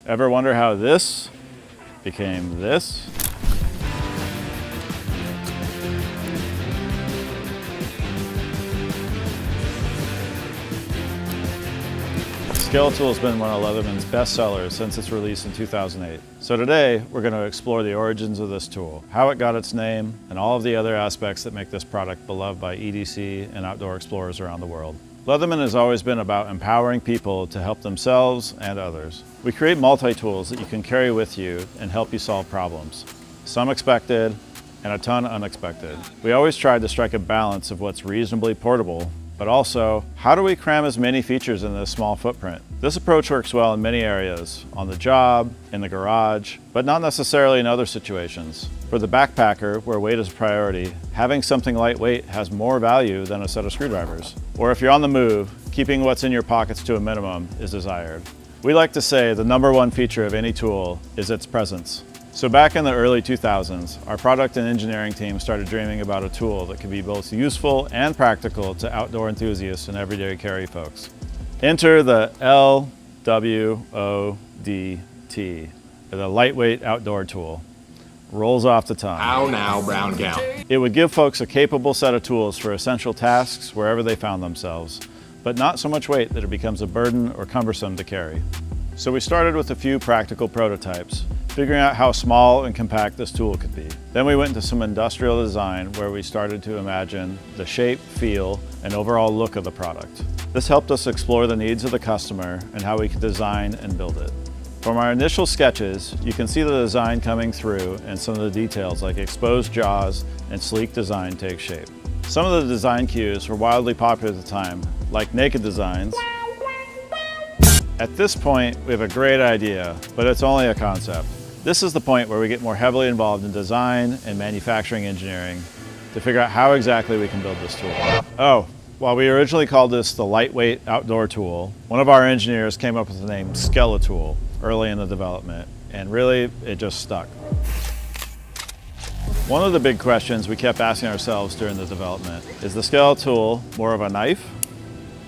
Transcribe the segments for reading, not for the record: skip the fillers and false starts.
Ever wonder how this became this? Skeletool has been one of Leatherman's best sellers since its release in 2008. So today, we're going to explore the origins of this tool, how it got its name, and all of the other aspects that make this product beloved by EDC and outdoor explorers around the world. Leatherman has always been about empowering people to help themselves and others. We create multi-tools that you can carry with you and help you solve problems. Some expected and a ton unexpected. We always tried to strike a balance of what's reasonably portable, but also, how do we cram as many features in this small footprint? This approach works well in many areas, on the job, in the garage, but not necessarily in other situations. For the backpacker, where weight is a priority, having something lightweight has more value than a set of screwdrivers. Or if you're on the move, keeping what's in your pockets to a minimum is desired. We like to say the #1 feature of any tool is its presence. So back in the early 2000s, our product and engineering team started dreaming about a tool that could be both useful and practical to outdoor enthusiasts and everyday carry folks. Enter the LWODT, the lightweight outdoor tool. Rolls off the tongue. How now, brown gown? It would give folks a capable set of tools for essential tasks wherever they found themselves, but not so much weight that it becomes a burden or cumbersome to carry. So we started with a few practical prototypes, figuring out how small and compact this tool could be. Then we went into some industrial design where we started to imagine the shape, feel, and overall look of the product. This helped us explore the needs of the customer and how we could design and build it. From our initial sketches, you can see the design coming through and some of the details like exposed jaws and sleek design take shape. Some of the design cues were wildly popular at the time, like naked designs. At this point, we have a great idea, but it's only a concept. This is the point where we get more heavily involved in design and manufacturing engineering to figure out how exactly we can build this tool. Oh, while we originally called this the lightweight outdoor tool, one of our engineers came up with the name Skeletool early in the development, and really, it just stuck. One of the big questions we kept asking ourselves during the development is the Skeletool more of a knife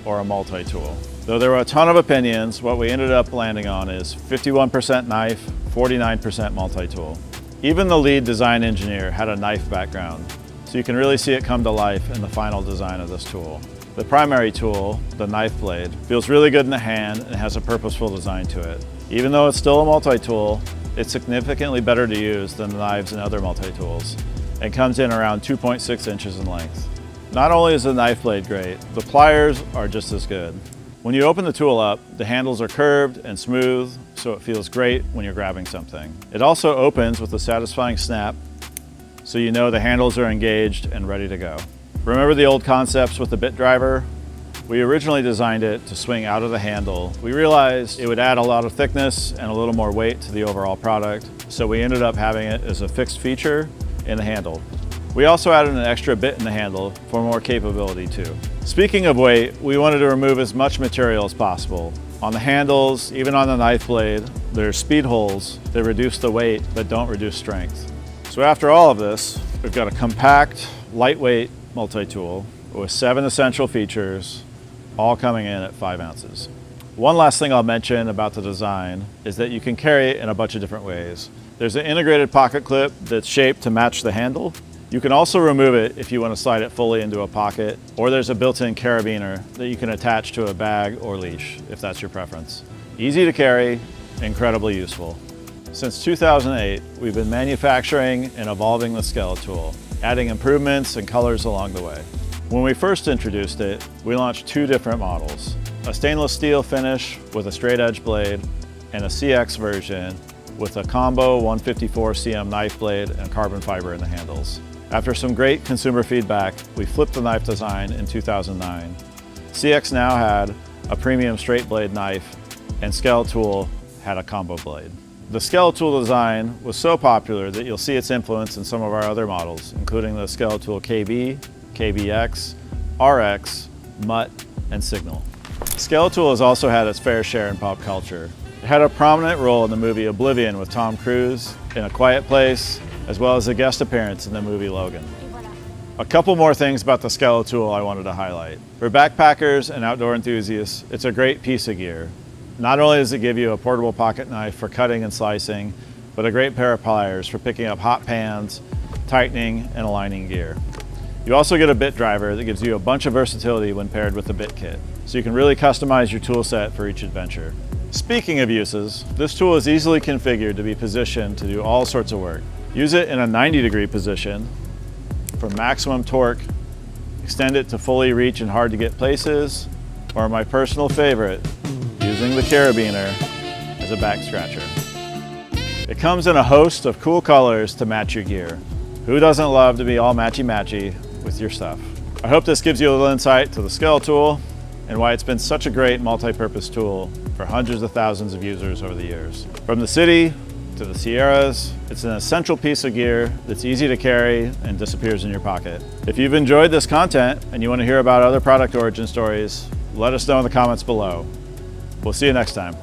or a multi-tool? Though there were a ton of opinions, what we ended up landing on is 51% knife, 49% multi-tool. Even the lead design engineer had a knife background, so you can really see it come to life in the final design of this tool. The primary tool, the knife blade, feels really good in the hand and has a purposeful design to it. Even though it's still a multi-tool, it's significantly better to use than the knives and other multi-tools, and comes in around 2.6 inches in length. Not only is the knife blade great, the pliers are just as good. When you open the tool up, the handles are curved and smooth, so it feels great when you're grabbing something. It also opens with a satisfying snap, so you know the handles are engaged and ready to go. Remember the old concepts with the bit driver? We originally designed it to swing out of the handle. We realized it would add a lot of thickness and a little more weight to the overall product, so we ended up having it as a fixed feature in the handle. We also added an extra bit in the handle for more capability too. Speaking of weight, we wanted to remove as much material as possible. On the handles, even on the knife blade, there's speed holes that reduce the weight but don't reduce strength. So after all of this, we've got a compact, lightweight multi-tool with 7 essential features, all coming in at 5 ounces. One last thing I'll mention about the design is that you can carry it in a bunch of different ways. There's an integrated pocket clip that's shaped to match the handle. You can also remove it if you want to slide it fully into a pocket, or there's a built-in carabiner that you can attach to a bag or leash, if that's your preference. Easy to carry, incredibly useful. Since 2008, we've been manufacturing and evolving the Skeletool, adding improvements and colors along the way. When we first introduced it, we launched 2 different models, a stainless steel finish with a straight edge blade, and a CX version with a combo 154 cm knife blade and carbon fiber in the handles. After some great consumer feedback, we flipped the knife design in 2009. CX now had a premium straight blade knife, and Skeletool had a combo blade. The Skeletool design was so popular that you'll see its influence in some of our other models, including the Skeletool KB, KBX, RX, Mutt, and Signal. Skeletool has also had its fair share in pop culture. It had a prominent role in the movie Oblivion with Tom Cruise, In a Quiet Place, as well as a guest appearance in the movie Logan. A couple more things about the Skeletool I wanted to highlight. For backpackers and outdoor enthusiasts, it's a great piece of gear. Not only does it give you a portable pocket knife for cutting and slicing, but a great pair of pliers for picking up hot pans, tightening, and aligning gear. You also get a bit driver that gives you a bunch of versatility when paired with the bit kit, so you can really customize your tool set for each adventure. Speaking of uses, this tool is easily configured to be positioned to do all sorts of work. Use it in a 90-degree position for maximum torque, extend it to fully reach in hard to get places, or my personal favorite, using the carabiner as a back scratcher. It comes in a host of cool colors to match your gear. Who doesn't love to be all matchy-matchy with your stuff? I hope this gives you a little insight to the Skeletool and why it's been such a great multi-purpose tool for hundreds of thousands of users over the years. From the city to the Sierras, it's an essential piece of gear that's easy to carry and disappears in your pocket. If you've enjoyed this content and you want to hear about other product origin stories, let us know in the comments below. We'll see you next time.